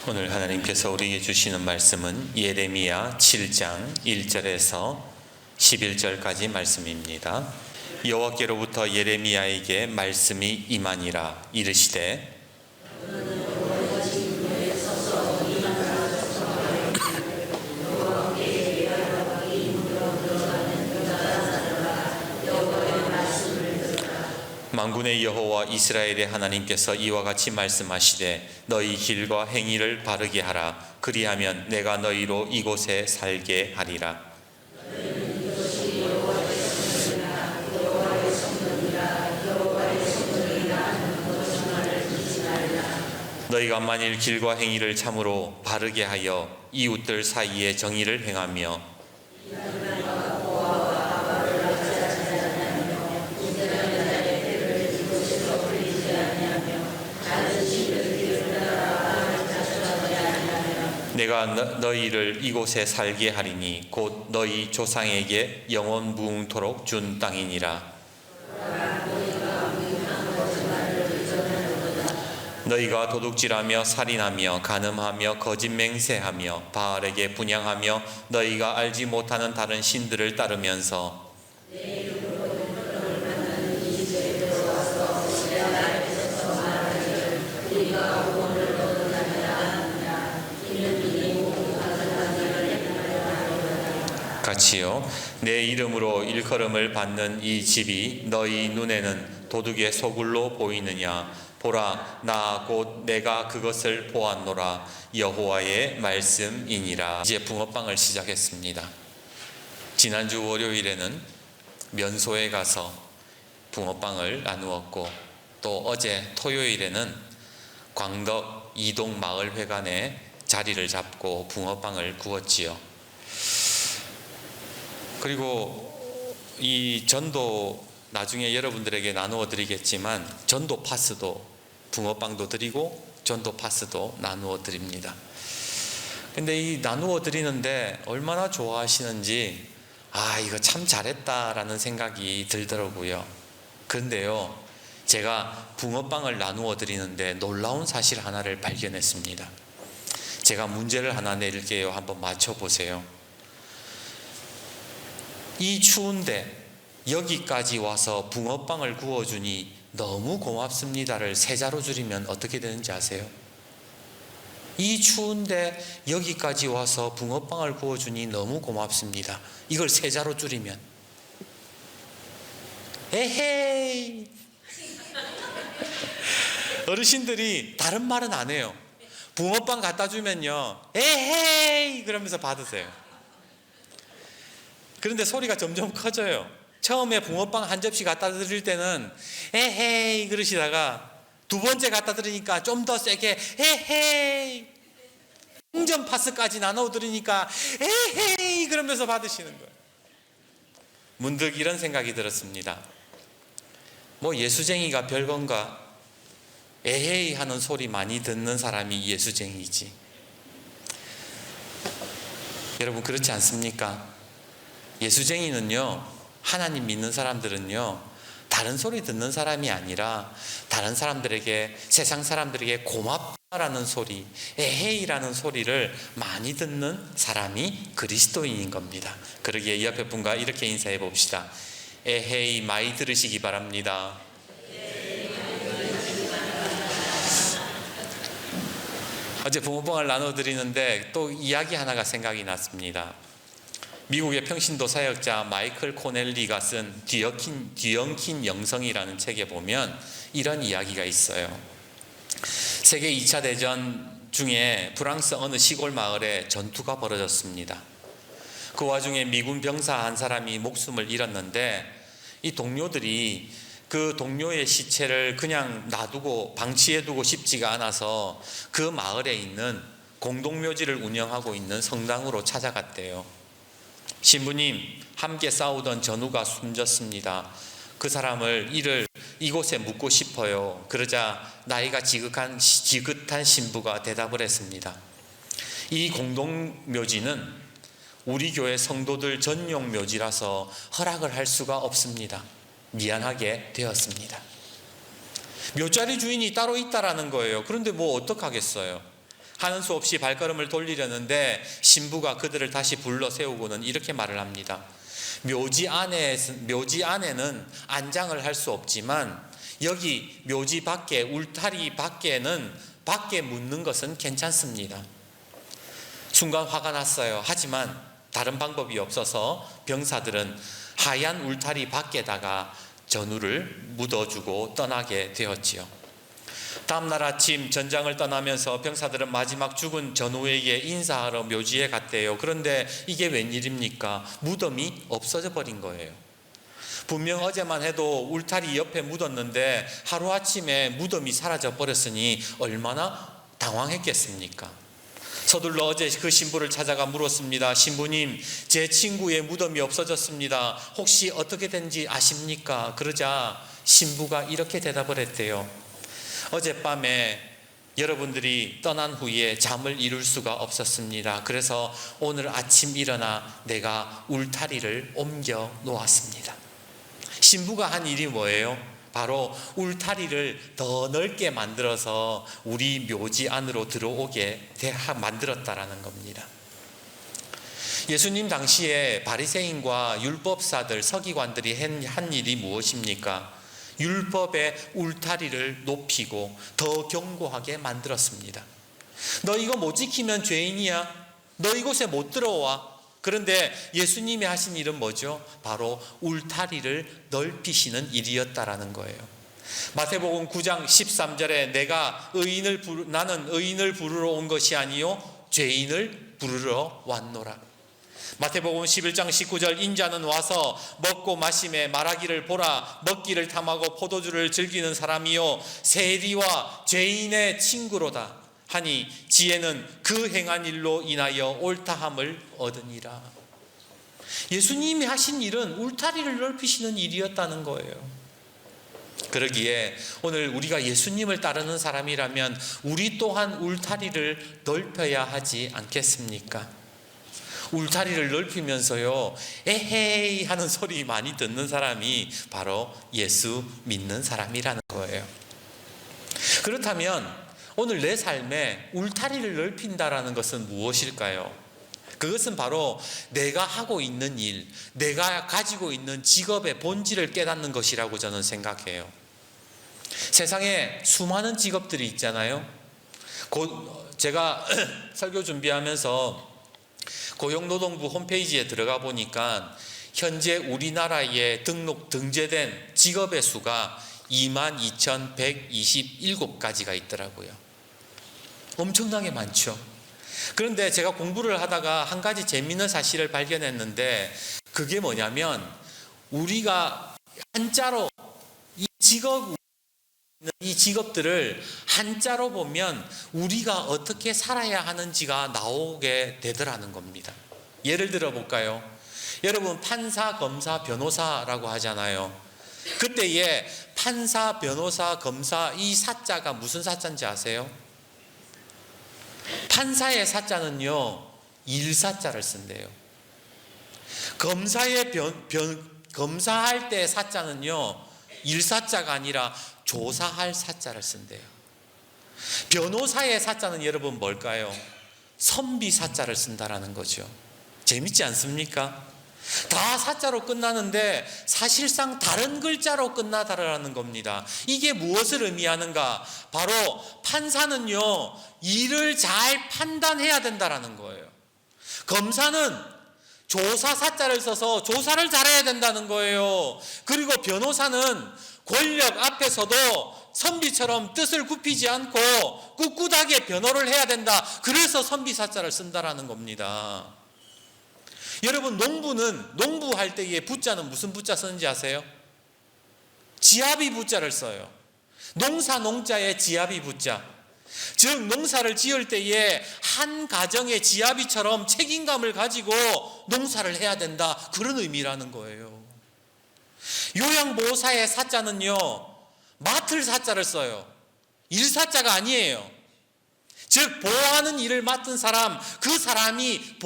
오늘 하나님께서 우리에게 주시는 말씀은 예레미야 7장 1절에서 11절까지 말씀입니다. 여호와께로부터 예레미야에게 말씀이 임하니라. 이르시되 만군의 여호와 이스라엘의 하나님께서 이와 같이 말씀하시되 너희 길과 행위를 바르게 하라. 그리하면 내가 너희로 이곳에 살게 하리라. 너희가 만일 길과 행위를 참으로 바르게 하여 이웃들 사이에 정의를 행하며 내가 너희를 이곳에 살게 하리니 곧 너희 조상에게 영원 무궁토록 준 땅이니라. 너희가 도둑질하며 살인하며 간음하며 거짓 맹세하며 바알에게 분향하며 너희가 알지 못하는 다른 신들을 따르면서 같이요. 내 이름으로 일컬음을 받는 이 집이 너희 눈에는 도둑의 소굴로 보이느냐? 보라, 나 곧 내가 그것을 보았노라. 여호와의 말씀이니라. 이제 붕어빵을 시작했습니다. 지난주 월요일에는 면소에 가서 붕어빵을 나누었고, 또 어제 토요일에는 광덕 이동 마을회관에 자리를 잡고 붕어빵을 구웠지요. 그리고 이 전도 나중에 여러분들에게 나누어 드리겠지만 전도 파스도 붕어빵도 드리고 전도 파스도 나누어 드립니다. 근데 이 나누어 드리는데 얼마나 좋아하시는지 이거 참 잘했다라는 생각이 들더라고요. 그런데요, 제가 붕어빵을 나누어 드리는데 놀라운 사실 하나를 발견했습니다. 제가 문제를 하나 낼게요. 한번 맞춰보세요. 이 추운데 여기까지 와서 붕어빵을 구워주니 너무 고맙습니다를 세자로 줄이면 어떻게 되는지 아세요? 이 추운데 여기까지 와서 붕어빵을 구워주니 너무 고맙습니다. 이걸 세자로 줄이면 에헤이. 어르신들이 다른 말은 안 해요. 붕어빵 갖다 주면요, 에헤이 그러면서 받으세요. 그런데 소리가 점점 커져요. 처음에 붕어빵 한 접시 갖다 드릴 때는 에헤이 그러시다가 두 번째 갖다 드리니까 좀 더 세게 에헤이, 동전 파스까지 나눠 드리니까 에헤이 그러면서 받으시는 거예요. 문득 이런 생각이 들었습니다. 예수쟁이가 별건가? 에헤이 하는 소리 많이 듣는 사람이 예수쟁이지. 여러분 그렇지 않습니까? 예수쟁이는요, 하나님 믿는 사람들은요, 다른 소리 듣는 사람이 아니라 다른 사람들에게, 세상 사람들에게 고맙다라는 소리, 에헤이라는 소리를 많이 듣는 사람이 그리스도인인 겁니다. 그러기에 옆에 분과 이렇게 인사해 봅시다. 에헤이 많이 들으시기 바랍니다. 어제 붕어빵을 나눠드리는데 또 이야기 하나가 생각이 났습니다. 미국의 평신도 사역자 마이클 코넬리가 쓴 뒤엉킨 영성이라는 책에 보면 이런 이야기가 있어요. 세계 2차 대전 중에 프랑스 어느 시골 마을에 전투가 벌어졌습니다. 그 와중에 미군 병사 한 사람이 목숨을 잃었는데 이 동료들이 그 동료의 시체를 그냥 놔두고 방치해두고 싶지가 않아서 그 마을에 있는 공동묘지를 운영하고 있는 성당으로 찾아갔대요. 신부님, 함께 싸우던 전우가 숨졌습니다. 그 사람을 이곳에 묻고 싶어요. 그러자 나이가 지긋한 신부가 대답을 했습니다. 이 공동묘지는 우리 교회 성도들 전용 묘지라서 허락을 할 수가 없습니다. 미안하게 되었습니다. 묘자리 주인이 따로 있다라는 거예요. 그런데 어떡하겠어요? 하는 수 없이 발걸음을 돌리려는데 신부가 그들을 다시 불러 세우고는 이렇게 말을 합니다. 묘지 안에는 안장을 할 수 없지만 여기 묘지 밖에, 울타리 밖에는 밖에 묻는 것은 괜찮습니다. 순간 화가 났어요. 하지만 다른 방법이 없어서 병사들은 하얀 울타리 밖에다가 전우를 묻어주고 떠나게 되었지요. 다음날 아침 전장을 떠나면서 병사들은 마지막 죽은 전우에게 인사하러 묘지에 갔대요. 그런데 이게 웬일입니까? 무덤이 없어져 버린 거예요. 분명 어제만 해도 울타리 옆에 묻었는데 하루아침에 무덤이 사라져 버렸으니 얼마나 당황했겠습니까? 서둘러 어제 그 신부를 찾아가 물었습니다. 신부님, 제 친구의 무덤이 없어졌습니다. 혹시 어떻게 된지 아십니까? 그러자 신부가 이렇게 대답을 했대요. 어젯밤에 여러분들이 떠난 후에 잠을 이룰 수가 없었습니다. 그래서 오늘 아침 일어나 내가 울타리를 옮겨 놓았습니다. 신부가 한 일이 뭐예요? 바로 울타리를 더 넓게 만들어서 우리 묘지 안으로 들어오게 만들었다라는 겁니다. 예수님 당시에 바리새인과 율법사들, 서기관들이 한 일이 무엇입니까? 율법의 울타리를 높이고 더 견고하게 만들었습니다. 너 이거 못 지키면 죄인이야. 너 이곳에 못 들어와. 그런데 예수님이 하신 일은 뭐죠? 바로 울타리를 넓히시는 일이었다라는 거예요. 마태복음 9장 13절에 나는 의인을 부르러 온 것이 아니요 죄인을 부르러 왔노라. 마태복음 11장 19절 인자는 와서 먹고 마심에 말하기를 보라 먹기를 탐하고 포도주를 즐기는 사람이요 세리와 죄인의 친구로다 하니 지혜는 그 행한 일로 인하여 옳다함을 얻으니라. 예수님이 하신 일은 울타리를 넓히시는 일이었다는 거예요. 그러기에 오늘 우리가 예수님을 따르는 사람이라면 우리 또한 울타리를 넓혀야 하지 않겠습니까? 울타리를 넓히면서요 에헤이 하는 소리 많이 듣는 사람이 바로 예수 믿는 사람이라는 거예요. 그렇다면 오늘 내 삶에 울타리를 넓힌다라는 것은 무엇일까요? 그것은 바로 내가 하고 있는 일, 내가 가지고 있는 직업의 본질을 깨닫는 것이라고 저는 생각해요. 세상에 수많은 직업들이 있잖아요. 제가 설교 준비하면서 고용노동부 홈페이지에 들어가 보니까 현재 우리나라에 등재된 직업의 수가 22,127가지가 있더라고요. 엄청나게 많죠. 그런데 제가 공부를 하다가 한 가지 재미있는 사실을 발견했는데 그게 뭐냐면 우리가 한자로 이 직업들을 한자로 보면 우리가 어떻게 살아야 하는지가 나오게 되더라는 겁니다. 예를 들어 볼까요? 여러분 판사, 검사, 변호사라고 하잖아요. 그때에 판사, 변호사, 검사 이 사자가 무슨 사자인지 아세요? 판사의 사자는요 일사자를 쓴대요. 검사할 때 사자는요 일사자가 아니라 조사할 사자를 쓴대요. 변호사의 사자는 여러분 뭘까요? 선비 사자를 쓴다라는 거죠. 재밌지 않습니까? 다 사자로 끝나는데 사실상 다른 글자로 끝나다라는 겁니다. 이게 무엇을 의미하는가? 바로 판사는요 일을 잘 판단해야 된다라는 거예요. 검사는 조사 사자를 써서 조사를 잘해야 된다는 거예요. 그리고 변호사는 권력 앞에서도 선비처럼 뜻을 굽히지 않고 꿋꿋하게 변호를 해야 된다. 그래서 선비 사자를 쓴다라는 겁니다. 여러분 농부할 때의 부자는 무슨 부자 쓰는지 아세요? 지아비 부자를 써요. 농자의 지아비 부자. 즉 농사를 지을 때에 한 가정의 지아비처럼 책임감을 가지고 농사를 해야 된다. 그런 의미라는 거예요. 요양보호사의 사자는요 맡을 사자를 써요. 일사자가 아니에요. 즉 보호하는 일을 맡은 사람, 그 사람이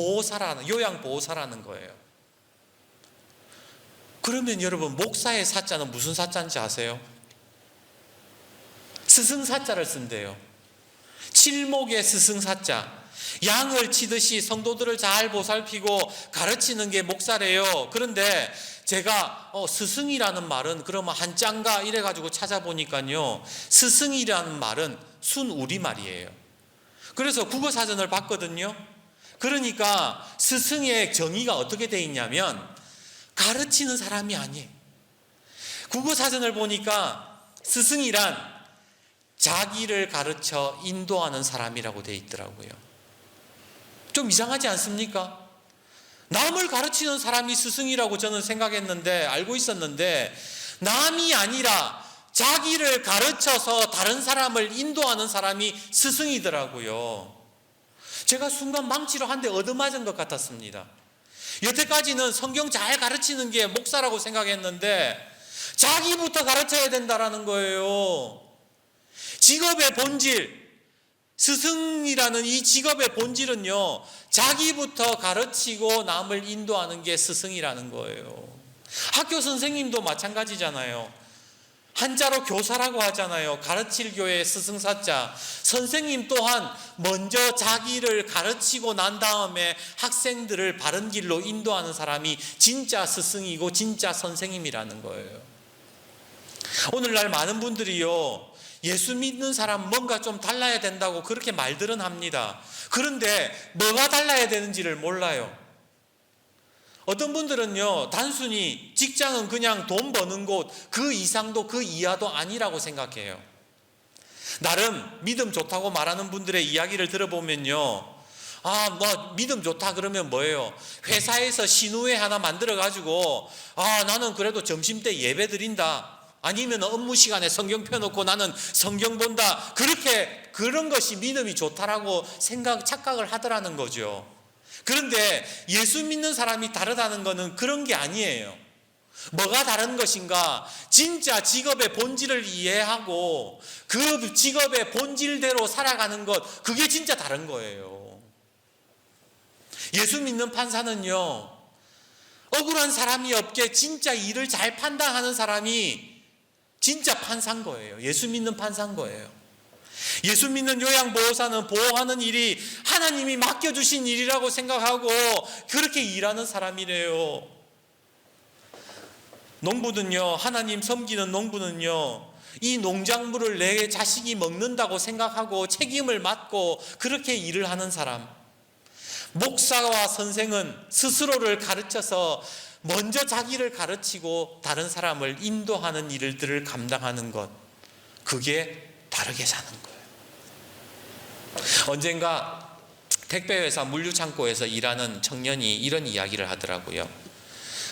요양보호사라는 거예요. 그러면 여러분 목사의 사자는 무슨 사자인지 아세요? 스승사자를 쓴대요. 칠목의 스승사자, 양을 치듯이 성도들을 잘 보살피고 가르치는 게 목사래요. 그런데 제가 스승이라는 말은 그러면 한자인가 이래가지고 찾아보니까요, 스승이라는 말은 순우리말이에요. 그래서 국어사전을 봤거든요. 그러니까 스승의 정의가 어떻게 돼 있냐면 가르치는 사람이 아니에요. 국어사전을 보니까 스승이란 자기를 가르쳐 인도하는 사람이라고 돼 있더라고요. 좀 이상하지 않습니까? 남을 가르치는 사람이 스승이라고 저는 생각했는데, 알고 있었는데, 남이 아니라 자기를 가르쳐서 다른 사람을 인도하는 사람이 스승이더라고요. 제가 순간 망치로 한 대 얻어맞은 것 같았습니다. 여태까지는 성경 잘 가르치는 게 목사라고 생각했는데 자기부터 가르쳐야 된다라는 거예요. 직업의 본질, 스승이라는 이 직업의 본질은요, 자기부터 가르치고 남을 인도하는 게 스승이라는 거예요. 학교 선생님도 마찬가지잖아요. 한자로 교사라고 하잖아요. 가르칠 교회의 스승사자. 선생님 또한 먼저 자기를 가르치고 난 다음에 학생들을 바른 길로 인도하는 사람이 진짜 스승이고 진짜 선생님이라는 거예요. 오늘날 많은 분들이요, 예수 믿는 사람 뭔가 좀 달라야 된다고 그렇게 말들은 합니다. 그런데 뭐가 달라야 되는지를 몰라요. 어떤 분들은요, 단순히 직장은 그냥 돈 버는 곳, 그 이상도 그 이하도 아니라고 생각해요. 나름 믿음 좋다고 말하는 분들의 이야기를 들어보면요, 믿음 좋다 그러면 뭐예요? 회사에서 신우회 하나 만들어가지고, 나는 그래도 점심때 예배 드린다. 아니면 업무 시간에 성경 펴놓고 나는 성경 본다. 그런 것이 믿음이 좋다라고 착각을 하더라는 거죠. 그런데 예수 믿는 사람이 다르다는 것은 그런 게 아니에요. 뭐가 다른 것인가? 진짜 직업의 본질을 이해하고 그 직업의 본질대로 살아가는 것, 그게 진짜 다른 거예요. 예수 믿는 판사는요, 억울한 사람이 없게 진짜 일을 잘 판단하는 사람이 진짜 판사인 거예요. 예수 믿는 판사인 거예요. 예수 믿는 요양보호사는 보호하는 일이 하나님이 맡겨주신 일이라고 생각하고 그렇게 일하는 사람이래요. 농부는요, 하나님 섬기는 농부는요, 이 농작물을 내 자식이 먹는다고 생각하고 책임을 맡고 그렇게 일을 하는 사람. 목사와 선생은 스스로를 가르쳐서 먼저 자기를 가르치고 다른 사람을 인도하는 일들을 감당하는 것, 그게 다르게 사는 거예요. 언젠가 택배회사 물류창고에서 일하는 청년이 이런 이야기를 하더라고요.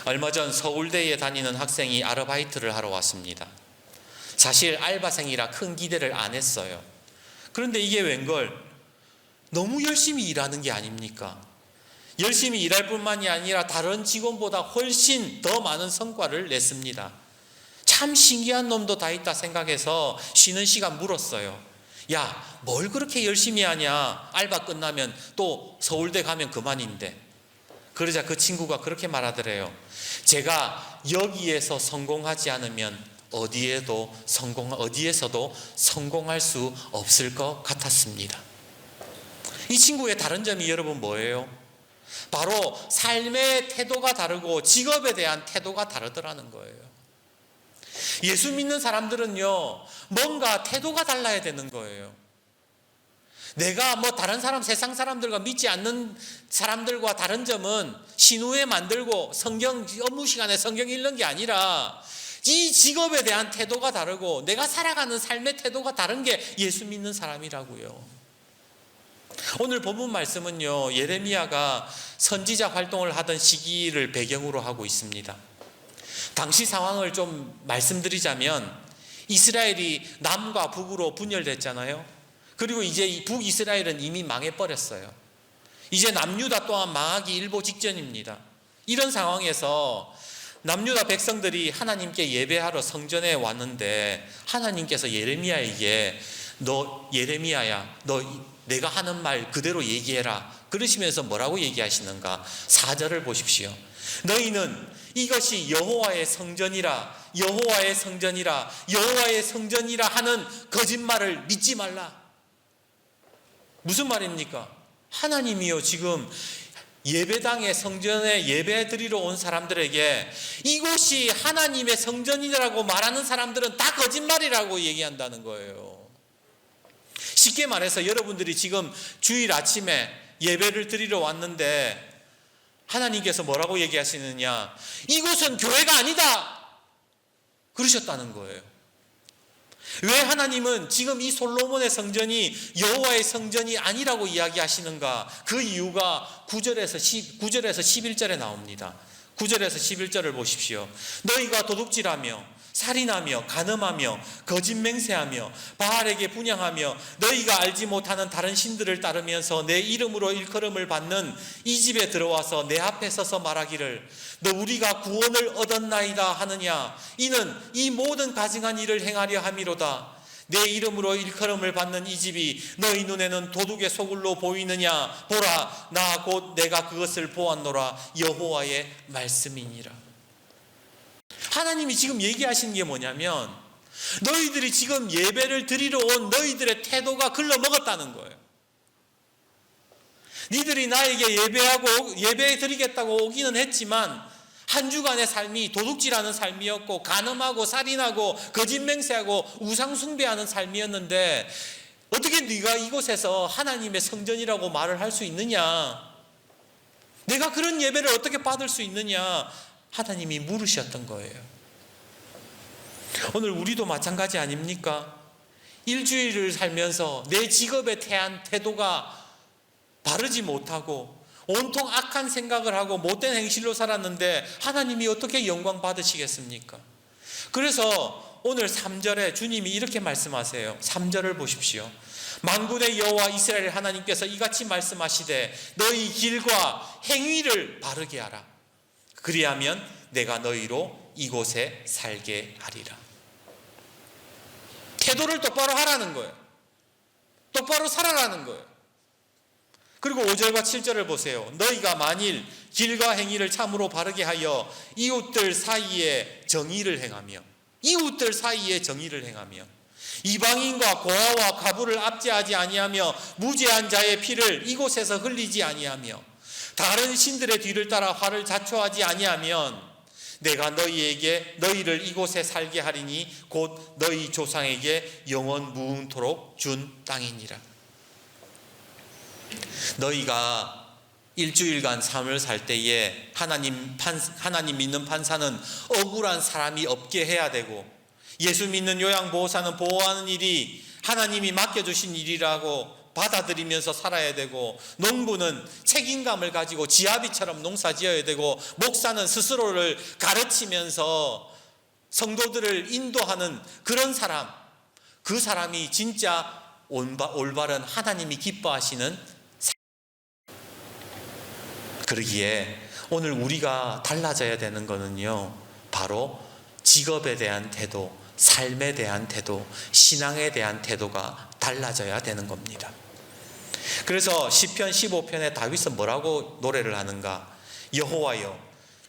얼마 전 서울대에 다니는 학생이 아르바이트를 하러 왔습니다. 사실 알바생이라 큰 기대를 안 했어요. 그런데 이게 웬걸 너무 열심히 일하는 게 아닙니까? 열심히 일할 뿐만이 아니라 다른 직원보다 훨씬 더 많은 성과를 냈습니다. 참 신기한 놈도 다 있다 생각해서 쉬는 시간 물었어요. 야, 뭘 그렇게 열심히 하냐? 알바 끝나면 또 서울대 가면 그만인데. 그러자 그 친구가 그렇게 말하더래요. 제가 여기에서 성공하지 않으면 어디에서도 성공할 수 없을 것 같았습니다. 이 친구의 다른 점이 여러분 뭐예요? 바로 삶의 태도가 다르고 직업에 대한 태도가 다르더라는 거예요. 예수 믿는 사람들은요, 뭔가 태도가 달라야 되는 거예요. 내가 다른 사람, 세상 사람들과 믿지 않는 사람들과 다른 점은 신우회 만들고 업무 시간에 성경 읽는 게 아니라 이 직업에 대한 태도가 다르고 내가 살아가는 삶의 태도가 다른 게 예수 믿는 사람이라고요. 오늘 본문 말씀은요, 예레미야가 선지자 활동을 하던 시기를 배경으로 하고 있습니다. 당시 상황을 좀 말씀드리자면 이스라엘이 남과 북으로 분열됐잖아요. 그리고 이제 북이스라엘은 이미 망해버렸어요. 이제 남유다 또한 망하기 일보 직전입니다. 이런 상황에서 남유다 백성들이 하나님께 예배하러 성전에 왔는데 하나님께서 예레미야에게 너 예레미야야, 너 내가 하는 말 그대로 얘기해라. 그러시면서 뭐라고 얘기하시는가? 4절을 보십시오. 너희는 이것이 여호와의 성전이라, 여호와의 성전이라, 여호와의 성전이라 하는 거짓말을 믿지 말라. 무슨 말입니까? 하나님이요, 지금 예배당에 성전에 예배 드리러 온 사람들에게 이곳이 하나님의 성전이라고 말하는 사람들은 다 거짓말이라고 얘기한다는 거예요. 쉽게 말해서 여러분들이 지금 주일 아침에 예배를 드리러 왔는데 하나님께서 뭐라고 얘기하시느냐? 이곳은 교회가 아니다! 그러셨다는 거예요. 왜 하나님은 지금 이 솔로몬의 성전이 여호와의 성전이 아니라고 이야기하시는가? 그 이유가 9절에서 11절에 나옵니다. 9절에서 11절을 보십시오. 너희가 도둑질하며 살인하며 간음하며 거짓 맹세하며 바알에게 분향하며 너희가 알지 못하는 다른 신들을 따르면서 내 이름으로 일컬음을 받는 이 집에 들어와서 내 앞에 서서 말하기를 너 우리가 구원을 얻었나이다 하느냐? 이는 이 모든 가증한 일을 행하려 함이로다. 내 이름으로 일컬음을 받는 이 집이 너희 눈에는 도둑의 소굴로 보이느냐? 보라, 나 곧 내가 그것을 보았노라. 여호와의 말씀이니라. 하나님이 지금 얘기하시는 게 뭐냐면 너희들이 지금 예배를 드리러 온 너희들의 태도가 글러먹었다는 거예요. 니들이 나에게 예배 드리겠다고 오기는 했지만 한 주간의 삶이 도둑질하는 삶이었고 간음하고 살인하고 거짓 맹세하고 우상 숭배하는 삶이었는데 어떻게 네가 이곳에서 하나님의 성전이라고 말을 할 수 있느냐? 내가 그런 예배를 어떻게 받을 수 있느냐? 하나님이 물으셨던 거예요. 오늘 우리도 마찬가지 아닙니까? 일주일을 살면서 내 직업에 대한 태도가 바르지 못하고 온통 악한 생각을 하고 못된 행실로 살았는데 하나님이 어떻게 영광 받으시겠습니까? 그래서 오늘 3절에 주님이 이렇게 말씀하세요. 3절을 보십시오. 만군의 여호와 이스라엘 하나님께서 이같이 말씀하시되 너희 길과 행위를 바르게 하라. 그리하면 내가 너희로 이곳에 살게 하리라. 태도를 똑바로 하라는 거예요. 똑바로 살아라는 거예요. 그리고 5절과 7절을 보세요. 너희가 만일 길과 행위를 참으로 바르게 하여 이웃들 사이에 정의를 행하며 이방인과 고아와 과부를 압제하지 아니하며 무죄한 자의 피를 이곳에서 흘리지 아니하며 다른 신들의 뒤를 따라 화를 자초하지 아니하면 내가 너희를 이곳에 살게 하리니 곧 너희 조상에게 영원 무궁토록 준 땅이니라. 너희가 일주일간 삶을 살 때에 하나님 믿는 판사는 억울한 사람이 없게 해야 되고 예수 믿는 요양보호사는 보호하는 일이 하나님이 맡겨주신 일이라고 받아들이면서 살아야 되고 농부는 책임감을 가지고 지아비처럼 농사 지어야 되고 목사는 스스로를 가르치면서 성도들을 인도하는 그런 사람, 그 사람이 진짜 올바른 하나님이 기뻐하시는 그러기에 오늘 우리가 달라져야 되는 거는요, 바로 직업에 대한 태도, 삶에 대한 태도, 신앙에 대한 태도가 달라져야 되는 겁니다. 그래서 시편 15편에 다윗은 뭐라고 노래를 하는가? 여호와여,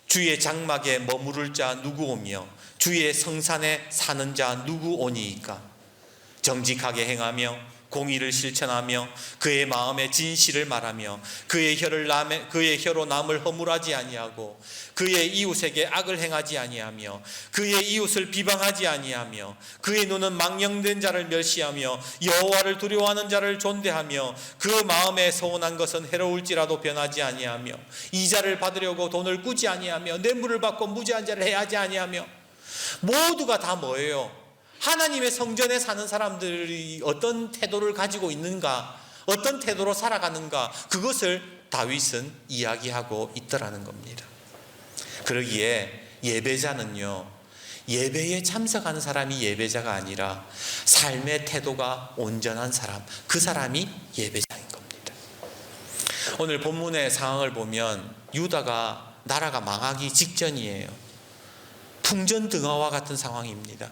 주의 장막에 머무를 자 누구 오며 주의 성산에 사는 자 누구 오니이까? 정직하게 행하며 공의를 실천하며 그의 마음에 진실을 말하며 그의 혀로 남을 허물하지 아니하고 그의 이웃에게 악을 행하지 아니하며 그의 이웃을 비방하지 아니하며 그의 눈은 망령된 자를 멸시하며 여호와를 두려워하는 자를 존대하며 그 마음에 서운한 것은 해로울지라도 변하지 아니하며 이자를 받으려고 돈을 꾸지 아니하며 뇌물을 받고 무죄한 자를 해하지 아니하며. 모두가 다 뭐예요? 하나님의 성전에 사는 사람들이 어떤 태도를 가지고 있는가, 어떤 태도로 살아가는가, 그것을 다윗은 이야기하고 있더라는 겁니다. 그러기에 예배자는요, 예배에 참석하는 사람이 예배자가 아니라 삶의 태도가 온전한 사람, 그 사람이 예배자인 겁니다. 오늘 본문의 상황을 보면 유다가 나라가 망하기 직전이에요. 풍전등화와 같은 상황입니다.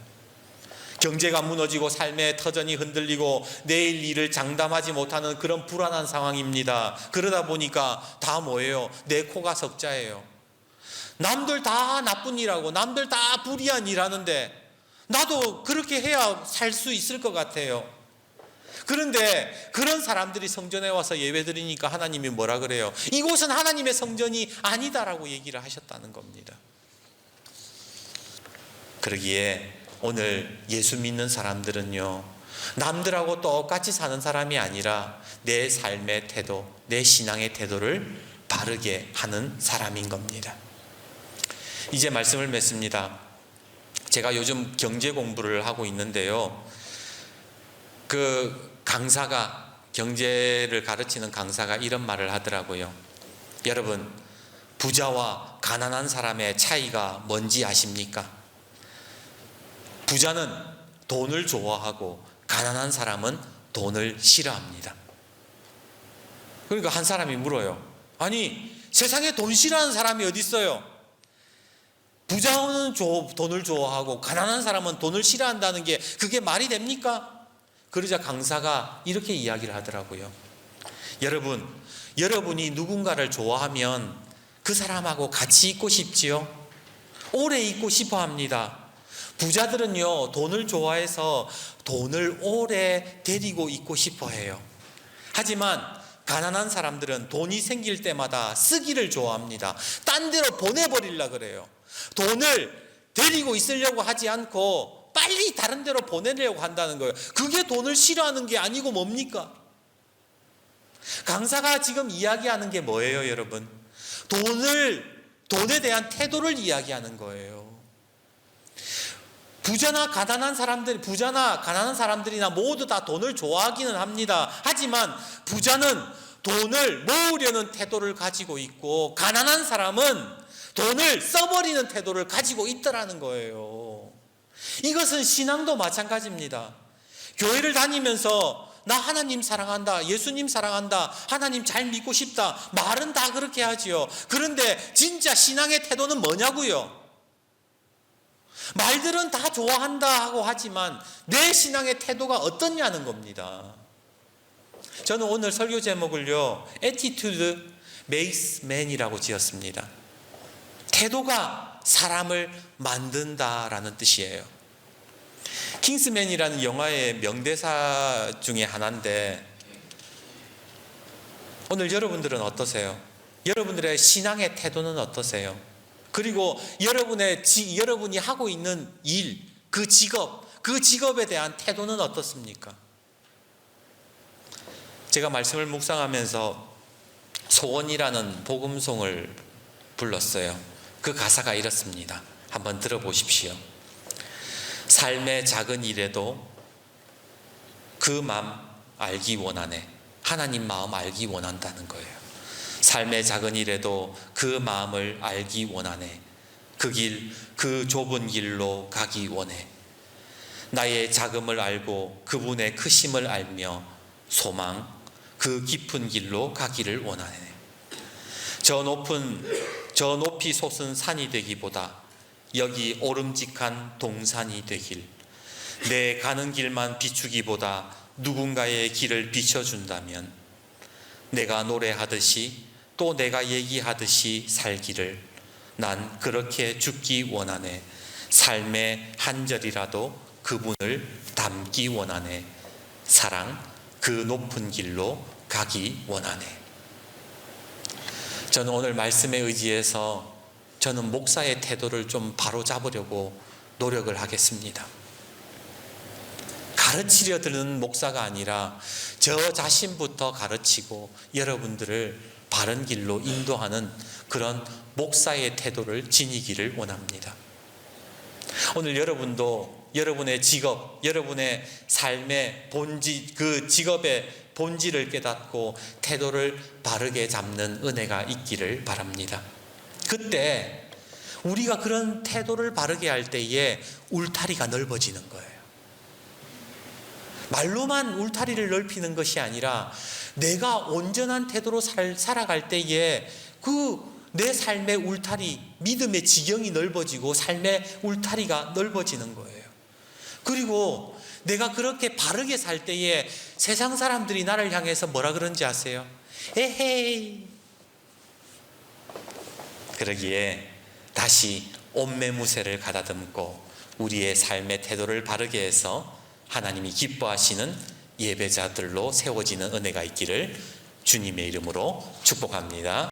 경제가 무너지고 삶의 터전이 흔들리고 내일 일을 장담하지 못하는 그런 불안한 상황입니다. 그러다 보니까 다 뭐예요? 내 코가 석자예요. 남들 다 나쁜 일하고 남들 다 불의한 일 하는데 나도 그렇게 해야 살 수 있을 것 같아요. 그런데 그런 사람들이 성전에 와서 예배드리니까 하나님이 뭐라 그래요? 이곳은 하나님의 성전이 아니다라고 얘기를 하셨다는 겁니다. 그러기에 오늘 예수 믿는 사람들은요, 남들하고 똑같이 사는 사람이 아니라 내 삶의 태도, 내 신앙의 태도를 바르게 하는 사람인 겁니다. 이제 말씀을 맺습니다. 제가 요즘 경제 공부를 하고 있는데요, 그 강사가, 경제를 가르치는 강사가 이런 말을 하더라고요. 여러분, 부자와 가난한 사람의 차이가 뭔지 아십니까? 부자는 돈을 좋아하고 가난한 사람은 돈을 싫어합니다. 그러니까 한 사람이 물어요. 아니, 세상에 돈 싫어하는 사람이 어디 있어요? 부자는 돈을 좋아하고 가난한 사람은 돈을 싫어한다는 게 그게 말이 됩니까? 그러자 강사가 이렇게 이야기를 하더라고요. 여러분이 누군가를 좋아하면 그 사람하고 같이 있고 싶지요? 오래 있고 싶어 합니다. 부자들은요, 돈을 좋아해서 돈을 오래 데리고 있고 싶어 해요. 하지만 가난한 사람들은 돈이 생길 때마다 쓰기를 좋아합니다. 딴 데로 보내버리려고 그래요. 돈을 데리고 있으려고 하지 않고 빨리 다른 데로 보내려고 한다는 거예요. 그게 돈을 싫어하는 게 아니고 뭡니까? 강사가 지금 이야기하는 게 뭐예요, 여러분? 돈에 대한 태도를 이야기하는 거예요. 부자나 가난한 사람들이나 모두 다 돈을 좋아하기는 합니다. 하지만 부자는 돈을 모으려는 태도를 가지고 있고, 가난한 사람은 돈을 써버리는 태도를 가지고 있더라는 거예요. 이것은 신앙도 마찬가지입니다. 교회를 다니면서 나 하나님 사랑한다, 예수님 사랑한다, 하나님 잘 믿고 싶다, 말은 다 그렇게 하지요. 그런데 진짜 신앙의 태도는 뭐냐고요? 말들은 다 좋아한다 하고 하지만 내 신앙의 태도가 어떻냐는 겁니다. 저는 오늘 설교 제목을요, Attitude makes man이라고 지었습니다. 태도가 사람을 만든다라는 뜻이에요. 킹스맨이라는 영화의 명대사 중에 하나인데, 오늘 여러분들은 어떠세요? 여러분들의 신앙의 태도는 어떠세요? 그리고 여러분이 하고 있는 일, 그 직업에 대한 태도는 어떻습니까? 제가 말씀을 묵상하면서 소원이라는 복음송을 불렀어요. 그 가사가 이렇습니다. 한번 들어보십시오. 삶의 작은 일에도 그 마음 알기 원하네. 하나님 마음 알기 원한다는 거예요. 삶의 작은 일에도 그 마음을 알기 원하네. 그 좁은 길로 가기 원해. 나의 작음을 알고 그분의 크심을 알며 소망, 그 깊은 길로 가기를 원하네. 저 높이 솟은 산이 되기보다 여기 오름직한 동산이 되길, 내 가는 길만 비추기보다 누군가의 길을 비춰준다면 내가 노래하듯이 또 내가 얘기하듯이 살기를 난 그렇게 죽기 원하네. 삶의 한 절이라도 그분을 담기 원하네. 사랑, 그 높은 길로 가기 원하네. 저는 오늘 말씀에 의지해서 저는 목사의 태도를 좀 바로잡으려고 노력을 하겠습니다. 가르치려 드는 목사가 아니라 저 자신부터 가르치고 여러분들을 바른 길로 인도하는 그런 목사의 태도를 지니기를 원합니다. 오늘 여러분도 여러분의 직업, 여러분의 삶의 본질, 그 직업의 본질을 깨닫고 태도를 바르게 잡는 은혜가 있기를 바랍니다. 그때 우리가 그런 태도를 바르게 할 때에 울타리가 넓어지는 거예요. 말로만 울타리를 넓히는 것이 아니라 내가 온전한 태도로 살아갈 때에 내 삶의 울타리, 믿음의 지경이 넓어지고 삶의 울타리가 넓어지는 거예요. 그리고 내가 그렇게 바르게 살 때에 세상 사람들이 나를 향해서 뭐라 그런지 아세요? 에헤이. 그러기에 다시 옷매무새를 가다듬고 우리의 삶의 태도를 바르게 해서 하나님이 기뻐하시는 예배자들로 세워지는 은혜가 있기를 주님의 이름으로 축복합니다.